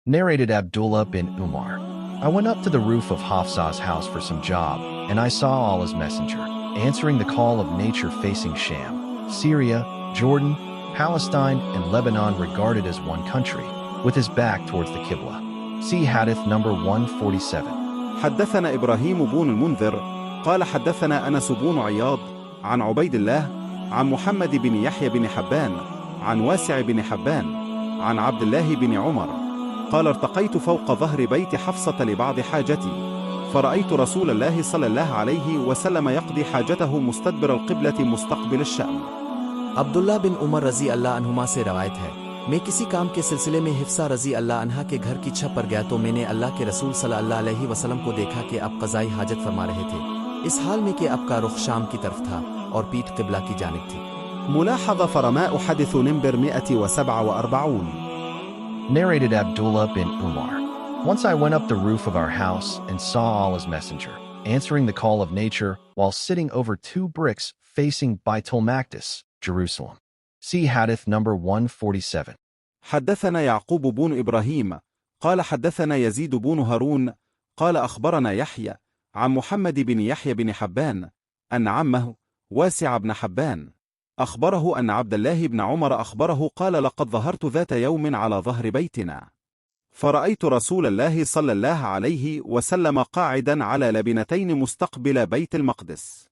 Narrated Abdullah bin Umar. I went up to the roof of Hafsa's house for some job, and I saw Allah's messenger, answering the call of nature facing Sham, Syria, Jordan, Palestine, and Lebanon regarded as one country, with his back towards the Qibla. See Hadith number 147. حدثنا إبراهيم بن المنذر قال حدثنا أنس بن عياض عن عبيد الله عن محمد بن يحيى بن حبان عن واسع بن حبان عن عبد الله بن عمر قال ارتقيت فوق ظهر بيت حفصة لبعض حاجتي فرأيت رسول الله صلى الله عليه وسلم يقضي حاجته مستدبر القبلة مستقبل الشام. अब्दुल्ला बिन उमर रजी अल्लाह अन्हुमा से रवायत है, मैं किसी काम के सिलसिले में हिफ्सा रजी अल्लाह अन्हा के घर की छत पर गया तो मैंने अल्लाह के रसूल सल्लल्लाहु अलैहि वसल्लम को देखा कि अब क़ज़ाई हाजत फरमा रहे थे, इस हाल में कि अब का रुख शाम की तरफ था और पीठ क़िबला की जानिब थी। ملاحظة فرماء حدث نمبر 147. Narrated Abdullah bin Umar. Once I went up the roof of our house and saw Allah's messenger, answering the call of nature while sitting over two bricks facing Baitul Maqdis, Jerusalem. See Hadith number 147. حدثنا يعقوب بن إبراهيم قال حدثنا يزيد بن هارون قال أخبرنا يحيى عن محمد بن يحيى بن حبان أن عمه واسع بن حبان أخبره أن عبد الله بن عمر أخبره قال لقد ظهرت ذات يوم على ظهر بيتنا فرأيت رسول الله صلى الله عليه وسلم قاعدا على لبنتين مستقبل بيت المقدس.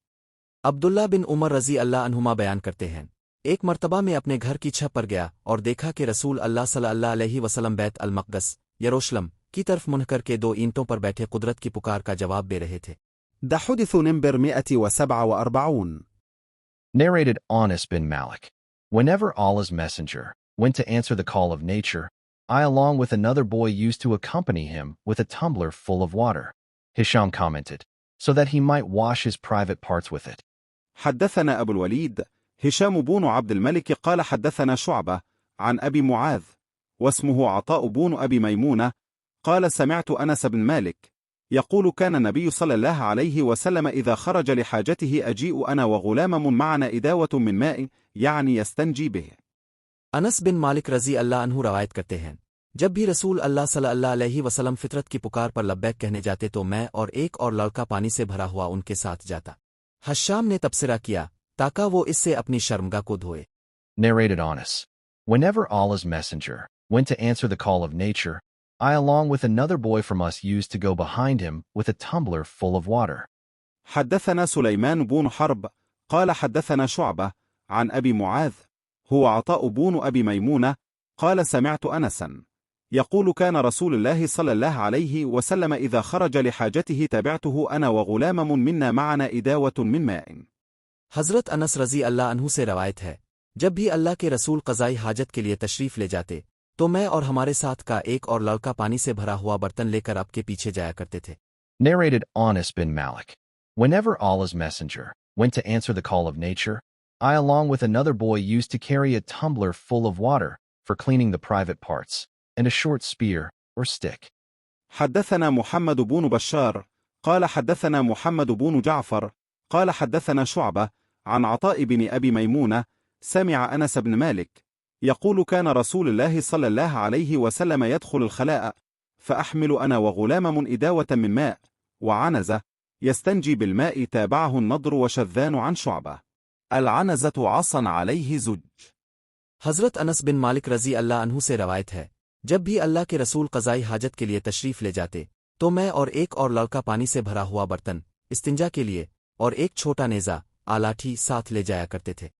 अब्दुल्ला बिन उमर रजी अल्लाह अन्हुमा बयान करते हैं, एक मर्तबा में अपने घर की छत पर गया और देखा कि रसूल अल्लाह सल्लल्लाहु अलैहि वसल्लम बैत अल-मक़दस यरूशलेम की तरफ मुँह करके दो ईंटों पर बैठे कुदरत की पुकार का जवाब दे रहे थे। ده حدث نمبر 147. Narrated Anas bin Malik. Whenever Allah's messenger went to answer the call of nature, I along with another boy used to accompany him with a tumbler full of water. Hisham commented, so that he might wash his private parts with it. حدثنا أبو الوليد هشام بن عبد الملك قال حدثنا شعبة عن أبي معاذ واسمه عطاء بن أبي ميمونة قال سمعت أنس بن مالك يقول كان النبي صلى الله عليه وسلم إذا خرج لحاجته أجيء أنا وغلام معنا إداوة من ماء يعني يستنجي به. अनस बिन मालिक रजी अल्लाह अन्हु रवायत करते हैं, जब भी रसूल अल्लाह सल्लल्लाहु अलैहि वसल्लम फितरत की पुकार पर लब्बैक कहने जाते तो मैं और एक और लड़का पानी से भरा हुआ उनके साथ जाता। हश्शाम ने तबसरा किया ताकि वो इससे अपनी शर्मगा को धोए। Narrated Anas. Whenever Allah's messenger went to answer the call of nature, I along with another boy from us used to go behind him with a tumbler full of water. حدثنا سليمان بن حرب قال حدثنا شعبة عن أبي معاذ هو عطاء بن أبي ميمونة قال سمعت أنسا يقول كان رسول الله صلى الله عليه وسلم إذا خرج لحاجته تبعته أنا وغلام منا معنا إداوة من ماء. हज़रत अनस रजी अल्लाह अन्हु से रवायत है, जब भी अल्लाह के रसूल क़ज़ाई हाजत के लिए तशरीफ़ ले जाते तो मैं और हमारे साथ का एक और लड़का पानी से भरा हुआ बर्तन लेकर आपके पीछे जाया करते थे। Narrated Anas bin Malik. Whenever Allah's messenger went to answer the call of nature, I along with another boy used to carry a tumbler full of water for cleaning the private parts, and a short spear or stick. حدثنا محمد بن بشار قال حدثنا محمد بن جعفر قال حدثنا شعبة عن عطاء بن أبي ميمونة سمع أنس بن مالك يقول كان رسول الله صلى الله عليه وسلم يدخل الخلاء فأحمل أنا وغلام إداوة من ماء وعنزة يستنجي بالماء تابعه النضر وشذان عن شعبة. العنزة عصا عليه زج. हज़रत अनस बिन मालिक रजी अल्लाह अन्हु से रवायत है, जब भी अल्लाह के रसूल क़ज़ाई हाजत के लिए तशरीफ़ ले जाते तो मैं और एक और लड़का पानी से भरा हुआ बर्तन इस्तिंजा के लिए और एक छोटा नेज़ा आलाठी साथ ले जाया करते थे।